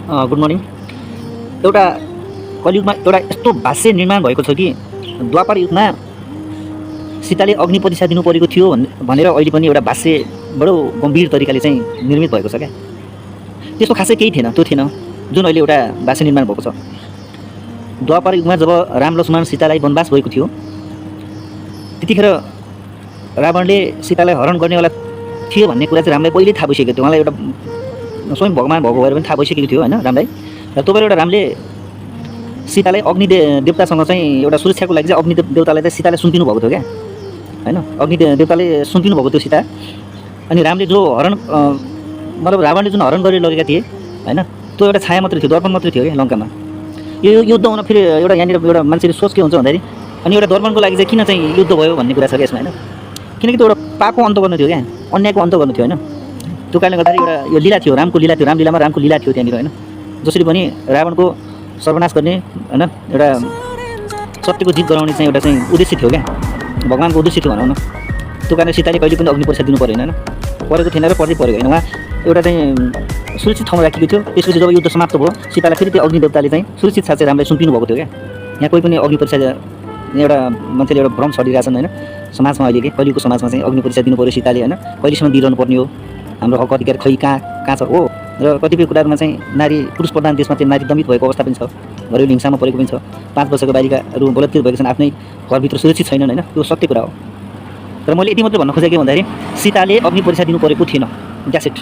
Good morning. एउटा कलियुगमा एउटा यस्तो भाष्य निर्माण भएको छ कि द्वापर युगमा सीताले अग्नि परीक्षा दिनु परेको थियो भनेर अहिले पनि एउटा भाष्य बडो गम्भीर तरिकाले चाहिँ निर्मित भएको छ क्या। त्यस्तो खासै केही थिएन, त्यो थिएन जुन अहिले एउटा भाष्य निर्माण भएको छ। द्वापर युगमा जब राम लक्ष्मण सीतालाई वनवास भएको थियो त्यतिखेर रावणले सीतालाई हरण गर्नेवाला थियो भन्ने कुरा चाहिँ रामलाई पहिल्यै थाहा भइसकेको थियो। उहाँलाई एउटा स्वयं भगवान भएको भएर पनि थाहा भइसकेको थियो होइन रामलाई। र त्यो भएर एउटा रामले सीतालाई अग्नि देवतासँग चाहिँ एउटा सुरक्षाको लागि चाहिँ अग्नि देवतालाई चाहिँ सीतालाई सुम्पिनु भएको थियो क्या होइन। अग्नि देवताले सुम्पिनु भएको थियो सीता। अनि रामले जो हरण मतलब रावणले जुन हरण गरेर लगेका थिए होइन, त्यो एउटा छाया मात्रै थियो, दर्पण मात्रै थियो क्या लङ्कामा। यो युद्ध हुन फेरि एउटा यहाँनिर एउटा मान्छेले सोच के हुन्छ भन्दाखेरि अनि एउटा दर्पणको लागि चाहिँ किन चाहिँ युद्ध भयो भन्ने कुरा छ क्या यसमा होइन। किनकि त्यो एउटा पापको अन्त गर्नु थियो क्या, अन्यायको अन्त गर्नु थियो होइन। त्यो कारणले गर्दाखेरि एउटा यो लीला थियो, रामको लीला थियो, रामलीलामा रामको लीला थियो त्यहाँनिर होइन। जसरी पनि रावणको सर्वनाश गर्ने होइन, एउटा सत्यको जित गराउने चाहिँ एउटा चाहिँ उद्देश्य थियो क्या, भगवान्को उद्देश्य थियो भनौँ न। त्यो कारण सीताले कहिले पनि अग्नि परीक्षा दिनु परेन होइन, परेको थिएन र पर्दै परेको होइन। उहाँ एउटा चाहिँ सुरक्षित ठाउँमा राखिएको थियो। त्यसपछि जब युद्ध समाप्त भयो सीतालाई फेरि त्यो अग्नि देवताले चाहिँ सुरक्षित साथ चाहिँ रामलाई सुम्पिनु भएको थियो क्या। यहाँ कोही पनि अग्नि परीक्षा एउटा मान्छेले एउटा भ्रम छरिरहेछन् होइन समाजमा अहिले के कलियुगको समाजमा चाहिँ अग्नि परीक्षा दिनु पऱ्यो सीताले होइन, कहिलेसम्म दिइरहनु पर्ने हो, हाम्रो हक अधिकार खै कहाँ छ हो। र कतिपय कुराहरूमा चाहिँ नारी पुरुष प्रधान देशमा चाहिँ नारी दमित भएको अवस्था पनि छ, घरेलु हिंसामा परेको पनि छ, 5 वर्षको बालिकाहरू बलात्कृत भएको छन्, आफ्नै घरभित्र सुरक्षित छैनन् होइन। त्यो सत्य कुरा हो। तर मैले यति मात्रै भन्न खोजेको के भन्दाखेरि सीताले अग्नि परीक्षा दिनु परेको थिएन, द्याट्स इट।